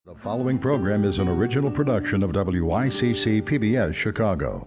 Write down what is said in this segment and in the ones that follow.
The following program is an original production of WYCC PBS Chicago.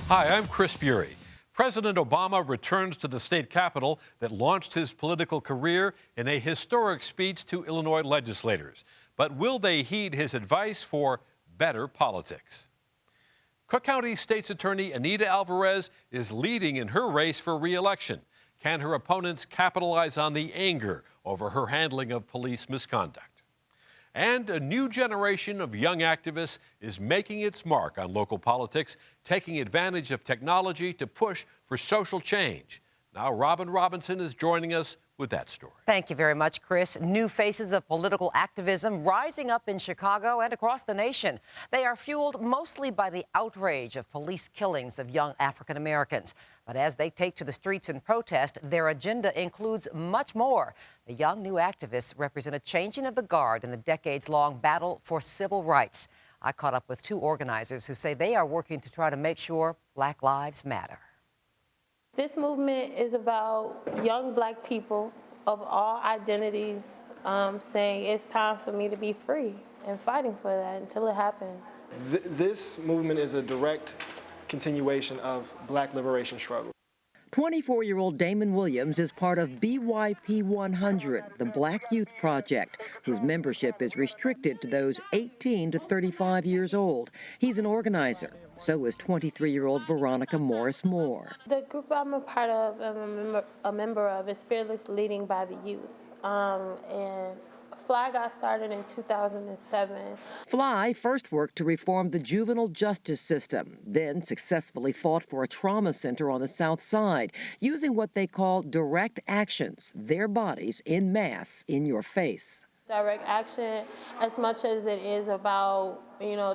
Hi, I'm Chris Bury. President Obama returns to the state capitol that launched his political career in a historic speech to Illinois legislators. But will they heed his advice for better politics? Cook County State's Attorney Anita Alvarez is leading in her race for re-election. Can her opponents capitalize on the anger over her handling of police misconduct? And a new generation of young activists is making its mark on local politics, taking advantage of technology to push for social change. Now, Robin Robinson is joining us with that story. Thank you very much, Chris. New faces of political activism rising up in Chicago and across the nation. They are fueled mostly by the outrage of police killings of young African Americans. But as they take to the streets in protest, their agenda includes much more. The young new activists represent a changing of the guard in the decades-long battle for civil rights. I caught up with two organizers who say they are working to try to make sure Black lives matter. This movement is about young Black people of all identities saying it's time for me to be free and fighting for that until it happens. This movement is a direct continuation of Black liberation struggle. 24-year-old Damon Williams is part of BYP 100, the Black Youth Project. His membership is restricted to those 18 to 35 years old. He's an organizer. So is 23-year-old Veronica Morris Moore. The group I'm a part of and a member of is Fearless Leading by the Youth. And FLY got started in 2007. FLY first worked to reform the juvenile justice system, then successfully fought for a trauma center on the South Side, using what they call direct actions, their bodies en masse in your face. Direct action, as much as it is about,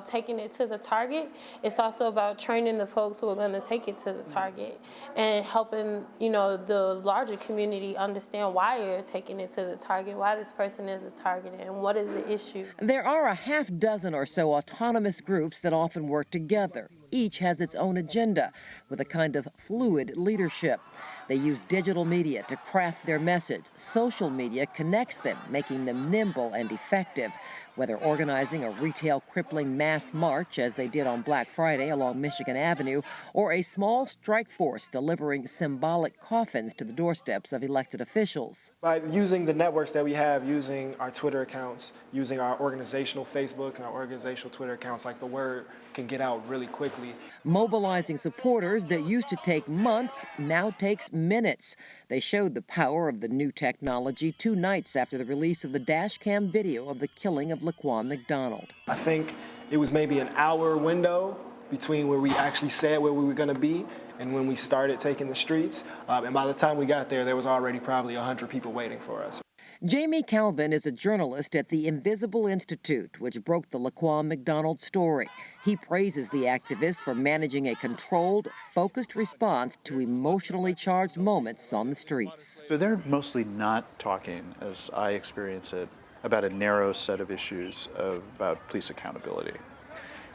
taking it to the target, it's also about training the folks who are going to take it to the target and helping, the larger community understand why you're taking it to the target, why this person is the target, and what is the issue. There are a half dozen or so autonomous groups that often work together. Each has its own agenda with a kind of fluid leadership. They use digital media to craft their message. Social media connects them, making them nimble and effective. Whether organizing a retail crippling mass march, as they did on Black Friday along Michigan Avenue, or a small strike force delivering symbolic coffins to the doorsteps of elected officials. By using the networks that we have, using our Twitter accounts, using our organizational Facebook and our organizational Twitter accounts, the word can get out really quickly. Mobilizing supporters that used to take months now takes minutes. They showed the power of the new technology 2 nights after the release of the dash cam video of the killing of Laquan McDonald. I think it was maybe an hour window between where we actually said where we were going to be and when we started taking the streets. And by the time we got there was already probably 100 people waiting for us. Jamie Calvin is a journalist at the Invisible Institute, which broke the Laquan McDonald story. He praises the activists for managing a controlled, focused response to emotionally charged moments on the streets. So they're mostly not talking, as I experience it, about a narrow set of issues about police accountability.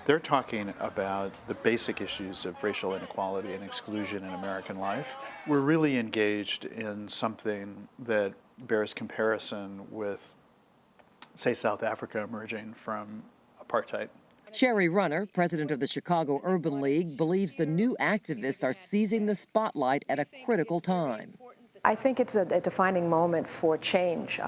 They're talking about the basic issues of racial inequality and exclusion in American life. We're really engaged in something that bears comparison with, say, South Africa emerging from apartheid. Sherry Runner, president of the Chicago Urban League, believes the new activists are seizing the spotlight at a critical time. I think it's a defining moment for change,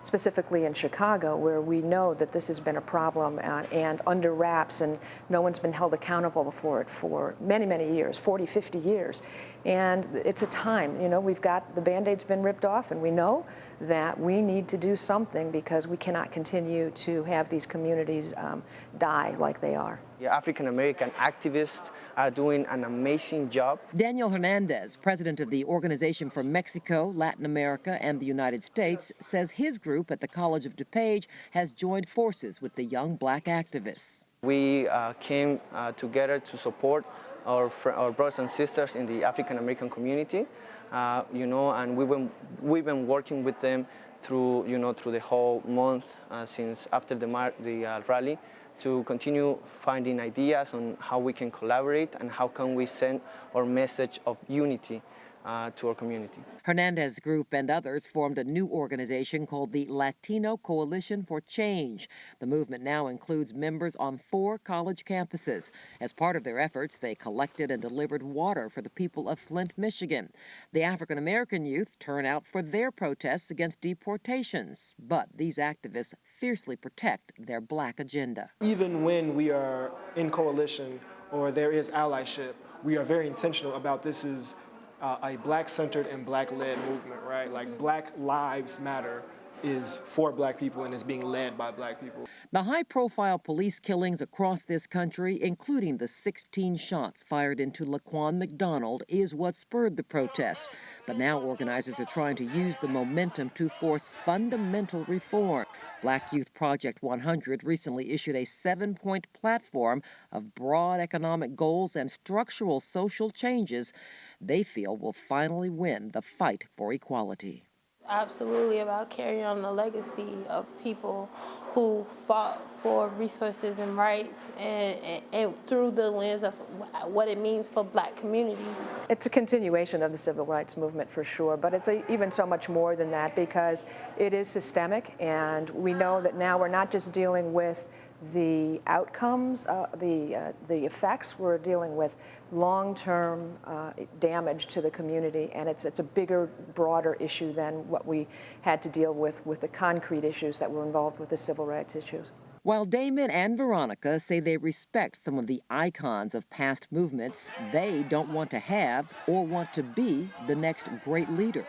specifically in Chicago, where we know that this has been a problem and under wraps, and no one's been held accountable for it for many, many years, 40, 50 years. And it's a time, we've got the Band-Aid's been ripped off, and we know that we need to do something because we cannot continue to have these communities die like they are. The African-American activists are doing an amazing job. Daniel Hernandez, president of the Organization for Mexico, Latin America, and the United States, says his group at the College of DuPage has joined forces with the young Black activists. We came together to support our brothers and sisters in the African-American community. and we've been working with them through, through the whole month since after the rally, to continue finding ideas on how we can collaborate and how can we send our message of unity to our community. Hernandez's group and others formed a new organization called the Latino Coalition for Change. The movement now includes members on 4 college campuses. As part of their efforts, they collected and delivered water for the people of Flint, Michigan. The African American youth turn out for their protests against deportations, but these activists fiercely protect their black agenda. Even when we are in coalition or there is allyship, we are very intentional about this is a black-centered and black-led movement, right? Like Black Lives Matter is for black people and is being led by black people. The high-profile police killings across this country, including the 16 shots fired into Laquan McDonald, is what spurred the protests. But now organizers are trying to use the momentum to force fundamental reform. Black Youth Project 100 recently issued a 7-point platform of broad economic goals and structural social changes they feel will finally win the fight for equality. Absolutely about carrying on the legacy of people who fought for resources and rights and through the lens of what it means for black communities. It's a continuation of the civil rights movement for sure, but it's even so much more than that because it is systemic, and we know that now we're not just dealing with the outcomes, the effects. We're dealing with long-term damage to the community, and it's a bigger, broader issue than what we had to deal with the concrete issues that were involved with the civil rights issues. While Damon and Veronica say they respect some of the icons of past movements, they don't want to have or want to be the next great leader.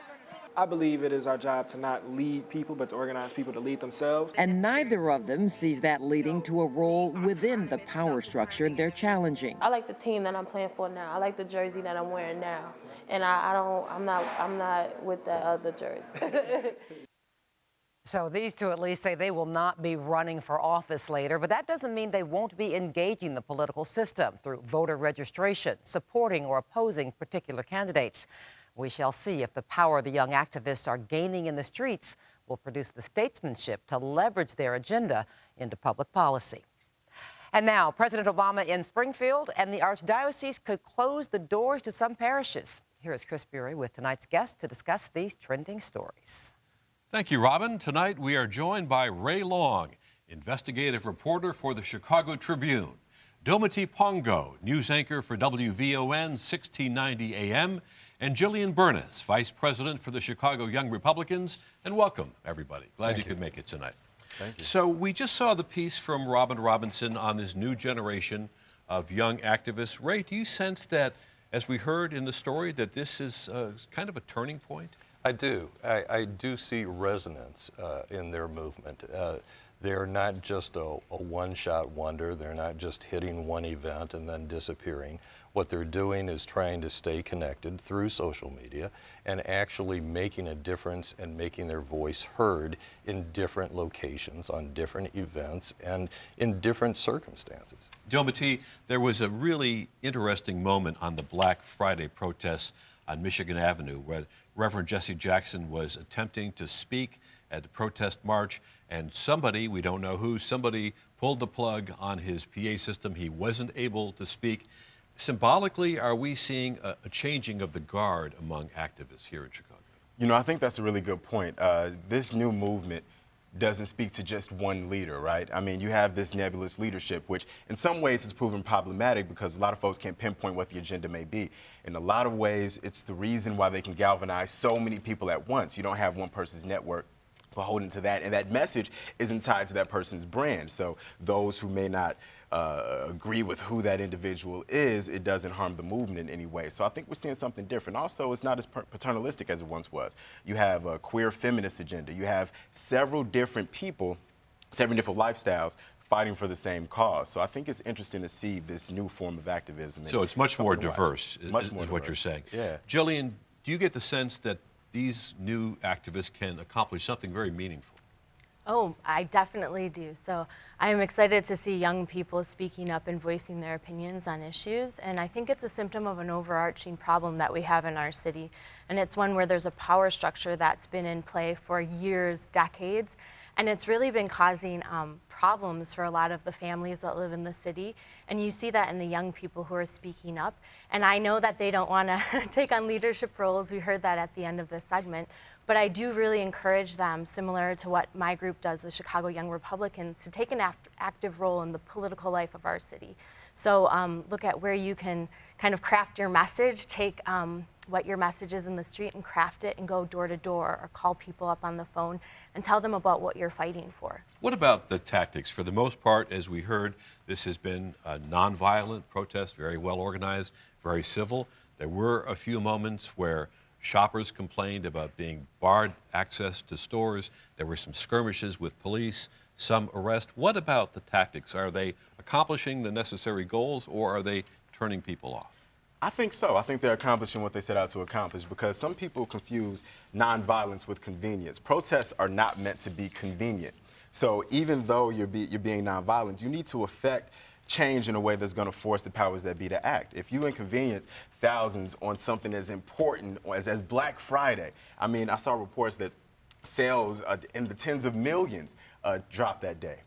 I believe it is our job to not lead people, but to organize people to lead themselves. And neither of them sees that leading to a role within the power structure they're challenging. I like the team that I'm playing for now. I like the jersey that I'm wearing now. And I'm not with that other jersey. So these two at least say they will not be running for office later, but that doesn't mean they won't be engaging the political system through voter registration, supporting or opposing particular candidates. We shall see if the power the young activists are gaining in the streets will produce the statesmanship to leverage their agenda into public policy. And now, President Obama in Springfield, and the Archdiocese could close the doors to some parishes. Here is Chris Bury with tonight's guest to discuss these trending stories. Thank you, Robin. Tonight we are joined by Ray Long, investigative reporter for the Chicago Tribune, Domiti Pongo, news anchor for WVON 1690 AM, and Jillian Bernis, Vice President for the Chicago Young Republicans. And welcome, everybody. Glad you could make it tonight. Thank you. So we just saw the piece from Robin Robinson on this new generation of young activists. Ray, do you sense that, as we heard in the story, that this is kind of a turning point? I do. I do see resonance in their movement. They're not just a one-shot wonder. They're not just hitting one event and then disappearing. What they're doing is trying to stay connected through social media and actually making a difference and making their voice heard in different locations, on different events, and in different circumstances. Domiti, there was a really interesting moment on the Black Friday protests on Michigan Avenue where Reverend Jesse Jackson was attempting to speak at the protest march, and somebody, we don't know who, somebody pulled the plug on his PA system. He wasn't able to speak. Symbolically, are we seeing a changing of the guard among activists here in Chicago? You know, I think that's a really good point. This new movement doesn't speak to just one leader, right? I mean, you have this nebulous leadership, which in some ways has proven problematic because a lot of folks can't pinpoint what the agenda may be. In a lot of ways, it's the reason why they can galvanize so many people at once. You don't have one person's network beholden to that, and that message isn't tied to that person's brand. So those who may not agree with who that individual is, it doesn't harm the movement in any way. So I think we're seeing something different. Also, it's not as paternalistic as it once was. You have a queer feminist agenda. You have several different people, several different lifestyles fighting for the same cause. So I think it's interesting to see this new form of activism. So it's much more diverse, is what you're saying. Yeah. Jillian, do you get the sense that these new activists can accomplish something very meaningful? Oh, I definitely do. So I'm excited to see young people speaking up and voicing their opinions on issues. And I think it's a symptom of an overarching problem that we have in our city. And it's one where there's a power structure that's been in play for years, decades. And it's really been causing problems for a lot of the families that live in the city. And you see that in the young people who are speaking up. And I know that they don't want to take on leadership roles. We heard that at the end of this segment. But I do really encourage them, similar to what my group does, the Chicago Young Republicans, to take an active role in the political life of our city. So look at where you can kind of craft your message, take what your message is in the street and craft it and go door to door or call people up on the phone and tell them about what you're fighting for. What about the tactics? For the most part, as we heard, this has been a nonviolent protest, very well organized, very civil. There were a few moments where shoppers complained about being barred access to stores. There were some skirmishes with police, some arrests. What about the tactics? Are they accomplishing the necessary goals, or are they turning people off? I think so. I think they're accomplishing what they set out to accomplish, because some people confuse nonviolence with convenience. Protests are not meant to be convenient. So even though you're being nonviolent, you need to affect change in a way that's going to force the powers that be to act. If you inconvenience thousands on something as important as Black Friday, I mean, I saw reports that sales in the tens of millions dropped that day.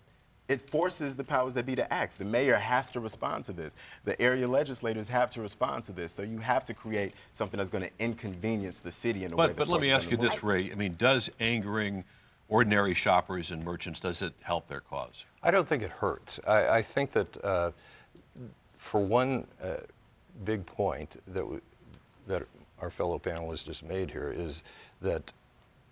It forces the powers that be to act. The mayor has to respond to this. The area legislators have to respond to this. So you have to create something that's going to inconvenience the city in a way that But let me ask you this, move. Ray. I mean, does angering ordinary shoppers and merchants, does it help their cause? I don't think it hurts. I think that for one big point that our fellow panelists just made here is that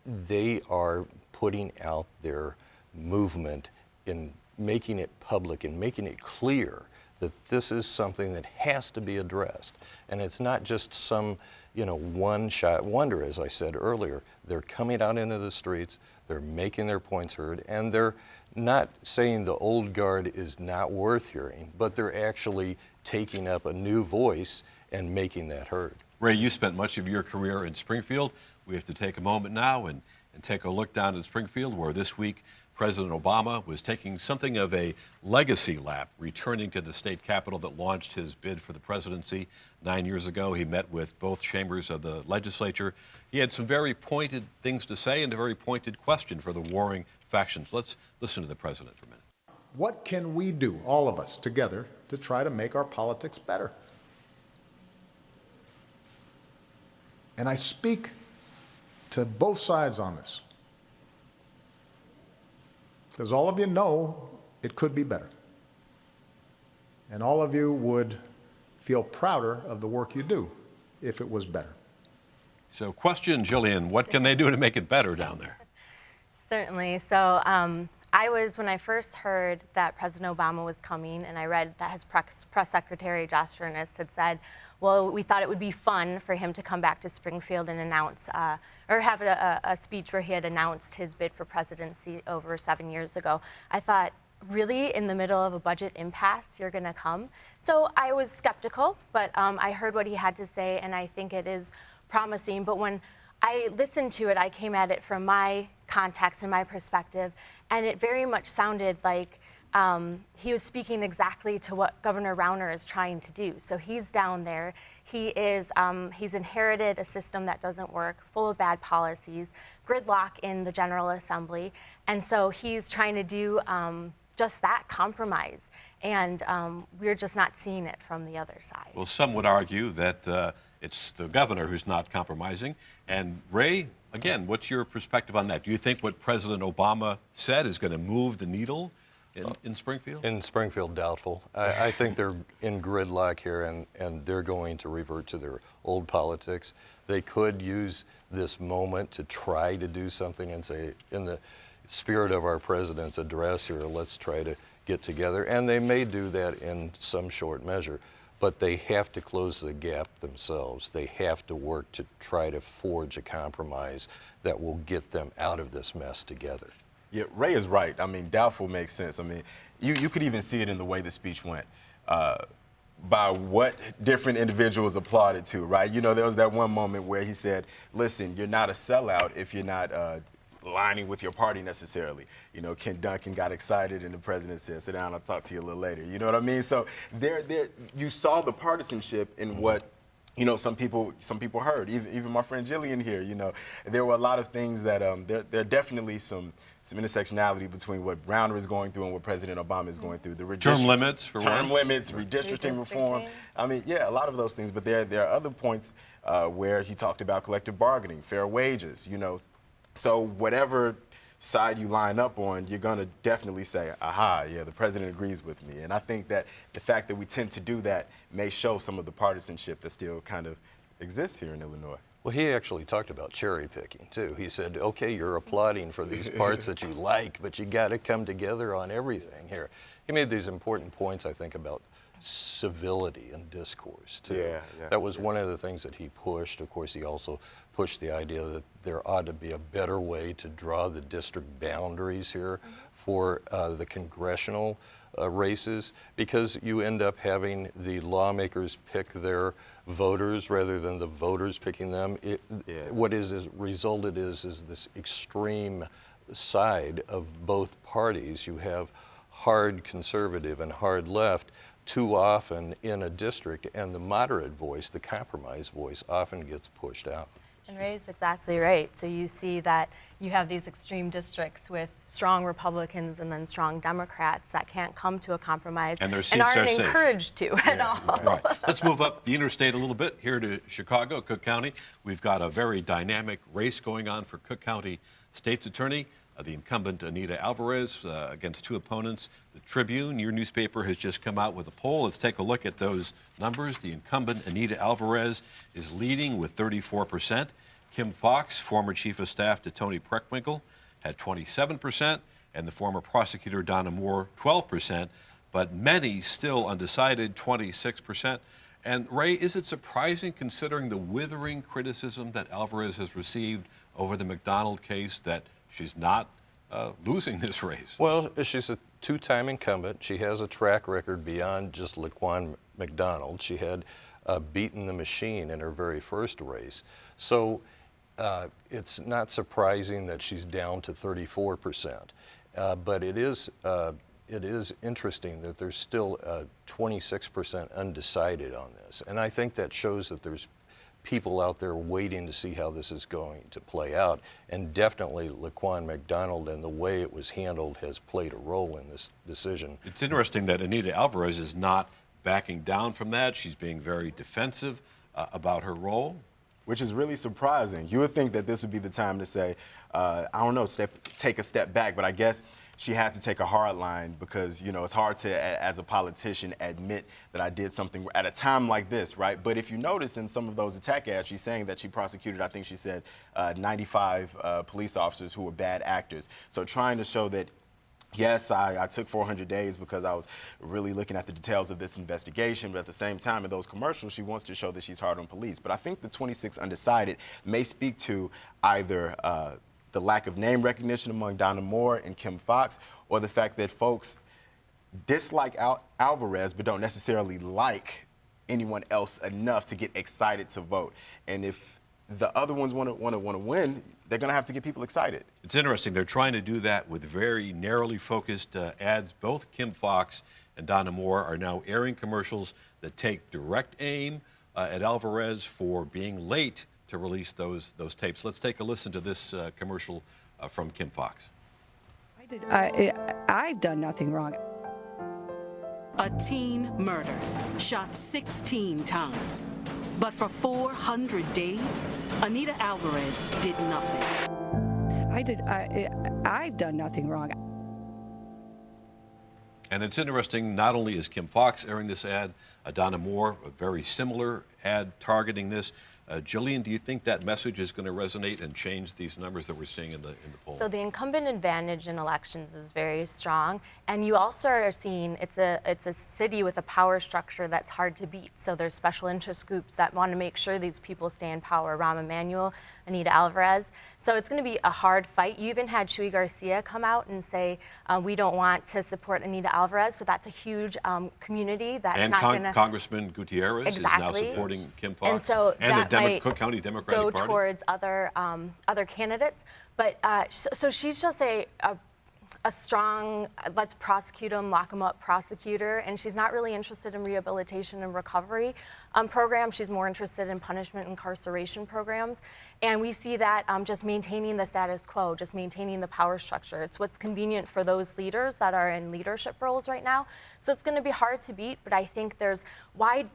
they are putting out their movement in making it public and making it clear that this is something that has to be addressed. And it's not just some, one-shot wonder, as I said earlier. They're coming out into the streets, they're making their points heard, and they're not saying the old guard is not worth hearing, but they're actually taking up a new voice and making that heard. Ray, you spent much of your career in Springfield. We have to take a moment now and take a look down at Springfield, where this week President Obama was taking something of a legacy lap, returning to the state capitol that launched his bid for the presidency 9 years ago. He met with both chambers of the legislature. He had some very pointed things to say and a very pointed question for the warring factions. Let's listen to the president for a minute. What can we do, all of us together, to try to make our politics better? And I speak to both sides on this, because all of you know it could be better. And all of you would feel prouder of the work you do if it was better. So question, Jillian, what can they do to make it better down there? Certainly. So when I first heard that President Obama was coming, and I read that his press secretary, Josh Earnest, had said, well, we thought it would be fun for him to come back to Springfield and announce, or have a speech where he had announced his bid for presidency over 7 years ago. I thought, really, in the middle of a budget impasse, you're going to come? So I was skeptical, but I heard what he had to say, and I think it is promising. But when I listened to it, I came at it from my context and my perspective, and it very much sounded like he was speaking exactly to what Governor Rauner is trying to do. So he's down there. He's inherited a system that doesn't work, full of bad policies, gridlock in the General Assembly, and so he's trying to do just that, compromise. And we're just not seeing it from the other side. Well, some would argue that it's the governor who's not compromising. And Ray, again, what's your perspective on that? Do you think what President Obama said is going to move the needle in Springfield? In Springfield, doubtful. I think they're in gridlock here, and they're going to revert to their old politics. They could use this moment to try to do something and say, in the spirit of our president's address here, let's try to get together. And they may do that in some short measure, but they have to close the gap themselves. They have to work to try to forge a compromise that will get them out of this mess together. Yeah, Ray is right. I mean, doubtful makes sense. I mean, you could even see it in the way the speech went, by what different individuals applauded to, right? You know, there was that one moment where he said, listen, you're not a sellout if you're not aligning with your party necessarily. You know, Ken Duncan got excited and the president said, sit down, I'll talk to you a little later. You know what I mean? So you saw the partisanship in what, you know, some people heard. Even my friend Jillian here, you know, there were a lot of things that there are definitely some intersectionality between what Browner is going through and what President Obama is going through. The term limits, redistricting reform. I mean, yeah, a lot of those things. But there are other points where he talked about collective bargaining, fair wages. You know, so whatever side you line up on, you're going to definitely say, aha, yeah, the president agrees with me. And I think that the fact that we tend to do that may show some of the partisanship that still kind of exists here in Illinois. Well, he actually talked about cherry picking, too. He said, okay, you're applauding for these parts that you like, but you got to come together on everything here. He made these important points, I think, about civility and discourse, too. Yeah. That was one of the things that he pushed. Of course, he also pushed the idea that there ought to be a better way to draw the district boundaries here for the congressional races, because you end up having the lawmakers pick their voters rather than the voters picking them. What is resulted is this extreme side of both parties. You have hard conservative and hard left too often in a district, and the moderate voice, the compromise voice, often gets pushed out. And Ray's exactly right. So you see that you have these extreme districts with strong Republicans and then strong Democrats that can't come to a compromise and their seats aren't are safe. Encouraged to at all. Right. Let's move up the interstate a little bit here to Chicago, Cook County. We've got a very dynamic race going on for Cook County State's Attorney. The incumbent Anita Alvarez against two opponents. The Tribune, your newspaper, has just come out with a poll. Let's take a look at those numbers. The incumbent Anita Alvarez is leading with 34%. Kim Fox, former chief of staff to Tony Preckwinkle, had 27%, and the former prosecutor Donna Moore, 12%, but many still undecided, 26%. And Ray, is it surprising, considering the withering criticism that Alvarez has received over the McDonald case, that she's not losing this race? Well, she's a two-time incumbent. She has a track record beyond just Laquan McDonald. She had beaten the machine in her very first race. So it's not surprising that she's down to 34%. But it is interesting that there's still 26% undecided on this. And I think that shows that there's people out there waiting to see how this is going to play out. And definitely Laquan McDonald and the way it was handled has played a role in this decision. It's interesting that Anita Alvarez is not backing down from that. She's being very defensive about her role. Which is really surprising. You would think that this would be the time to say, I don't know, take a step back, but I guess she had to take a hard line because, you know, it's hard to, as a politician, admit that I did something at a time like this, right? But if you notice in some of those attack ads, she's saying that she prosecuted, I think she said, 95 police officers who were bad actors. So trying to show that, yes, I took 400 days because I was really looking at the details of this investigation, but at the same time, in those commercials, she wants to show that she's hard on police. But I think the 26 undecided may speak to either the lack of name recognition among Donna Moore and Kim Fox, or the fact that folks dislike Alvarez but don't necessarily like anyone else enough to get excited to vote. And if the other ones want to win, they're going to have to get people excited. It's interesting. They're trying to do that with very narrowly focused ads. Both Kim Fox and Donna Moore are now airing commercials that take direct aim at Alvarez for being late to release those tapes. Let's take a listen to this commercial from Kim Fox. I've done nothing wrong. A teen murdered, shot 16 times. But for 400 days, Anita Alvarez did nothing. I've done nothing wrong. And it's interesting, not only is Kim Fox airing this ad, Donna Moore, a very similar ad targeting this. Jillian, do you think that message is going to resonate and change these numbers that we're seeing in the poll? So the incumbent advantage in elections is very strong, and you also are seeing it's a city with a power structure that's hard to beat. So there's special interest groups that want to make sure these people stay in power. Rahm Emanuel, Anita Alvarez. So it's going to be a hard fight. You even had Chuy Garcia come out and say we don't want to support Anita Alvarez. So that's a huge community that's and not going to. Congressman Gutierrez is now supporting Kim Fox. And so and the might Cook County Democratic go Party? towards other candidates. But so she's just a strong, let's prosecute them, lock them up prosecutor, and she's not really interested in rehabilitation and recovery programs. She's more interested in punishment and incarceration programs. And we see that just maintaining the status quo, just maintaining the power structure. It's what's convenient for those leaders that are in leadership roles right now. So it's going to be hard to beat, but I think there's wide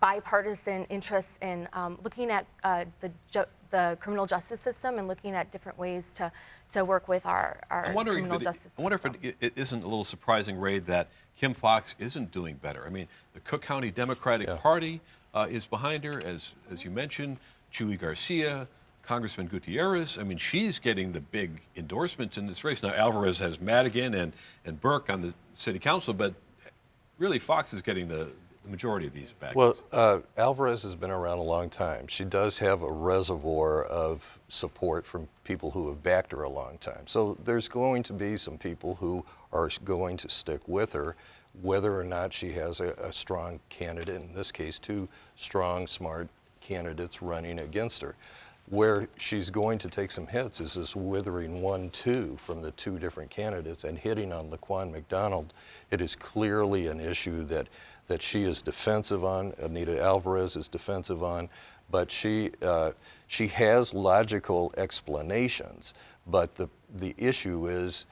bipartisan interest in looking at the criminal justice system and looking at different ways to work with our criminal justice system. I wonder if it isn't a little surprising, Ray, that Kim Foxx isn't doing better. I mean, the Cook County Democratic Party is behind her, as you mentioned, Chuy Garcia, Congressman Gutierrez. I mean, she's getting the big endorsements in this race. Now, Alvarez has Madigan and Burke on the city council, but really Foxx is getting the majority of these back. Well, Alvarez has been around a long time. She does have a reservoir of support from people who have backed her a long time. So there's going to be some people who are going to stick with her, whether or not she has a strong candidate, in this case, two strong, smart candidates running against her. Where she's going to take some hits is this withering 1-2 from the two different candidates and hitting on Laquan McDonald. It is clearly an issue that she is defensive on, Anita Alvarez is defensive on, but she has logical explanations. But the issue is,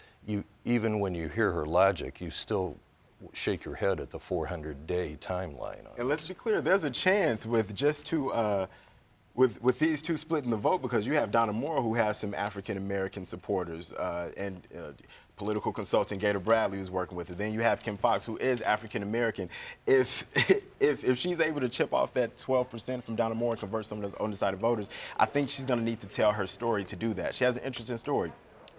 even when you hear her logic, you still shake your head at the 400-day timeline. And let's be clear, there's a chance with just two, with these two splitting the vote, because you have Donna Moore, who has some African-American supporters, and political consultant Gator Bradley, who's working with her. Then you have Kim Foxx, who is African-American. If she's able to chip off that 12% from Donna Moore and convert some of those undecided voters, I think she's going to need to tell her story to do that. She has an interesting story.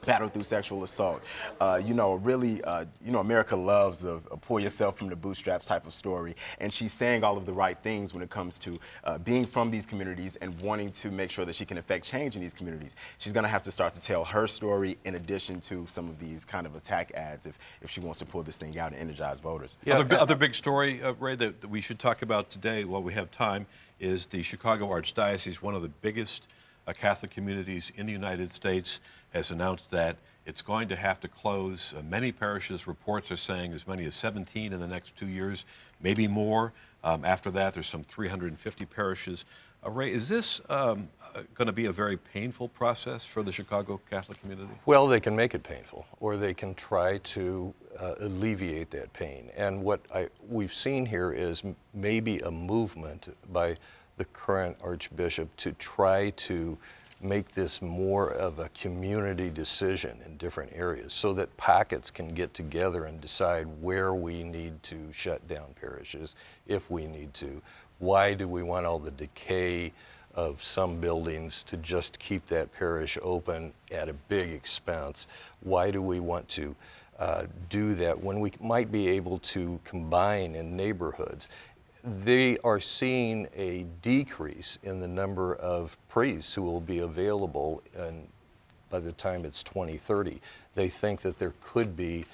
Battle through sexual assault. Really, America loves a pull yourself from the bootstraps type of story. And she's saying all of the right things when it comes to being from these communities and wanting to make sure that she can affect change in these communities. She's going to have to start to tell her story in addition to some of these kind of attack ads if she wants to pull this thing out and energize voters. Yeah. Other big story, Ray, that we should talk about today while we have time is the Chicago Archdiocese, one of the biggest Catholic communities in the United States, has announced that it's going to have to close. Many parishes, reports are saying as many as 17 in the next 2 years, maybe more. After that, there's some 350 parishes. Ray, is this going to be a very painful process for the Chicago Catholic community? Well, they can make it painful, or they can try to alleviate that pain. And what we've seen here is maybe a movement by the current Archbishop to try to make this more of a community decision in different areas so that pockets can get together and decide where we need to shut down parishes, if we need to. Why do we want all the decay of some buildings to just keep that parish open at a big expense? Why do we want to do that when we might be able to combine in neighborhoods? They are seeing a decrease in the number of priests who will be available by the time it's 2030. They think that there could be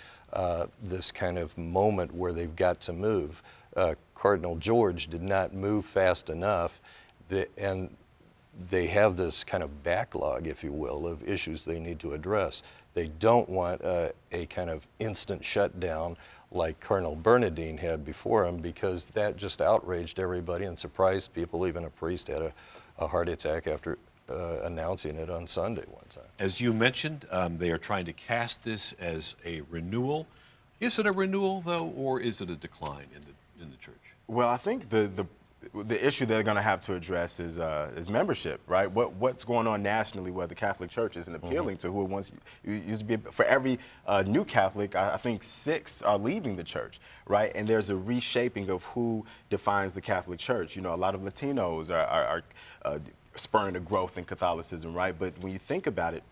this kind of moment where they've got to move. Cardinal George did not move fast enough, and they have this kind of backlog, if you will, of issues they need to address. They don't want a kind of instant shutdown like Cardinal Bernardine had before him, because that just outraged everybody and surprised people. Even a priest had a heart attack after announcing it on Sunday one time. As you mentioned, they are trying to cast this as a renewal. Is it a renewal, though, or is it a decline in the church? Well, I think the issue they're going to have to address is membership, right? What's going on nationally where the Catholic Church isn't appealing to who it once used to be. For every new Catholic, I think 6 are leaving the church, right? And there's a reshaping of who defines the Catholic Church. You know, a lot of Latinos are spurring the growth in Catholicism, right? But when you think about it,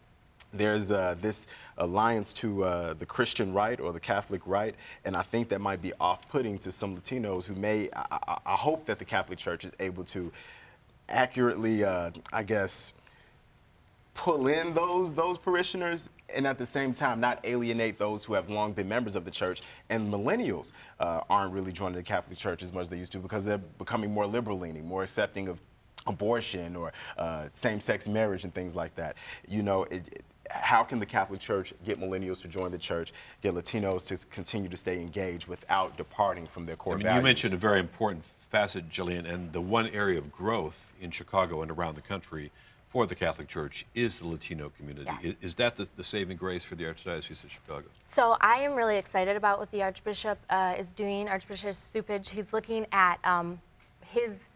there's this alliance to the Christian right or the Catholic right, and I think that might be off-putting to some Latinos who may, I hope that the Catholic Church is able to accurately, pull in those parishioners, and at the same time not alienate those who have long been members of the church. And millennials aren't really joining the Catholic Church as much as they used to, because they're becoming more liberal-leaning, more accepting of abortion or same-sex marriage and things like that. You know, how can the Catholic Church get millennials to join the church, get Latinos to continue to stay engaged without departing from their core values? You mentioned a very important facet, Jillian, and the one area of growth in Chicago and around the country for the Catholic Church is the Latino community. Yes. Is that the saving grace for the Archdiocese of Chicago? So I am really excited about what the Archbishop is doing. Archbishop Supich, he's looking at his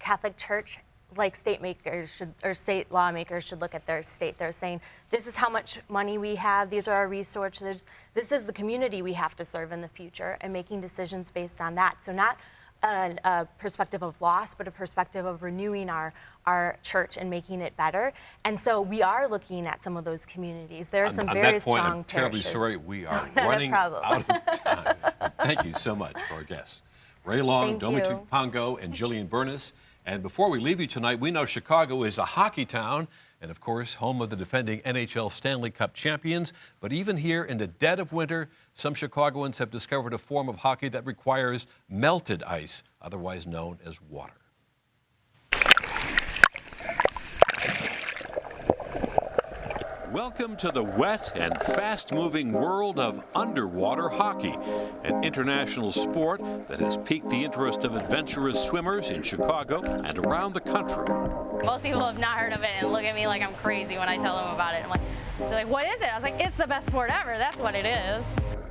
Catholic Church like state makers should, or state lawmakers should look at their state. They're saying, this is how much money we have, these are our resources, this is the community we have to serve in the future, and making decisions based on that. So not a perspective of loss, but a perspective of renewing our church and making it better. And so we are looking at some of those communities. There are some very strong parishes. I'm terribly sorry, we are running out of time. Thank you so much for our guests. Ray Long, Domi Pongo, and Jillian Bernis. And before we leave you tonight, we know Chicago is a hockey town and, of course, home of the defending NHL Stanley Cup champions. But even here in the dead of winter, some Chicagoans have discovered a form of hockey that requires melted ice, otherwise known as water. Welcome to the wet and fast-moving world of underwater hockey, an international sport that has piqued the interest of adventurous swimmers in Chicago and around the country. Most people have not heard of it and look at me like I'm crazy when I tell them about it. They're like, what is it? I was like, it's the best sport ever. That's what it is.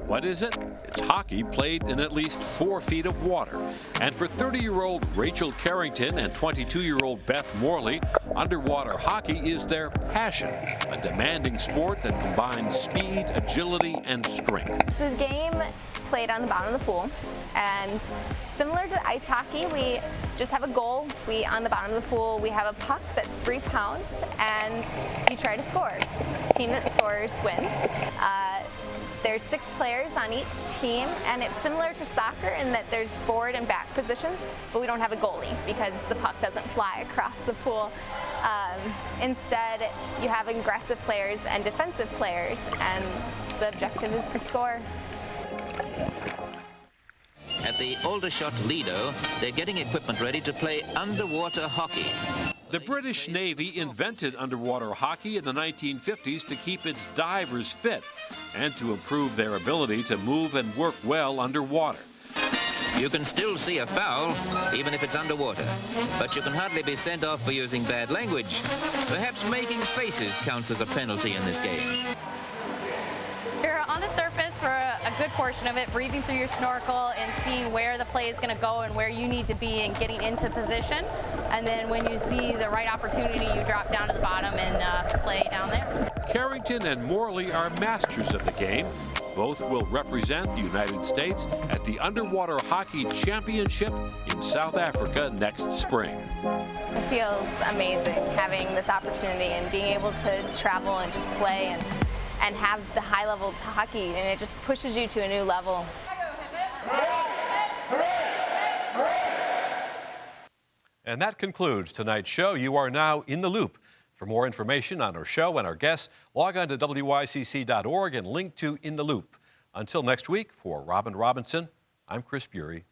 What is it? It's hockey played in at least 4 feet of water. And for 30-year-old Rachel Carrington and 22-year-old Beth Morley, underwater hockey is their passion, a demanding sport that combines speed, agility, and strength. It's a game played on the bottom of the pool, and similar to ice hockey, we just have a goal. On the bottom of the pool, we have a puck that's 3 pounds, and you try to score. The team that scores wins. There's 6 players on each team, and it's similar to soccer in that there's forward and back positions, but we don't have a goalie because the puck doesn't fly across the pool. Instead, you have aggressive players and defensive players, and the objective is to score. At the Aldershot Lido, they're getting equipment ready to play underwater hockey. The British Navy invented underwater hockey in the 1950s to keep its divers fit and to improve their ability to move and work well underwater. You can still see a foul, even if it's underwater, but you can hardly be sent off for using bad language. Perhaps making faces counts as a penalty in this game. You're on the surface for a good portion of it, breathing through your snorkel and seeing where the play is going to go and where you need to be and getting into position. And then when you see the right opportunity, you drop down to the bottom and play down there. Carrington and Morley are masters of the game. Both will represent the United States at the Underwater Hockey Championship in South Africa next spring. It feels amazing having this opportunity and being able to travel and just play and have the high level hockey, and it just pushes you to a new level. And that concludes tonight's show. You are now in the loop. For more information on our show and our guests, log on to WYCC.org and link to In the Loop. Until next week, for Robin Robinson, I'm Chris Bury.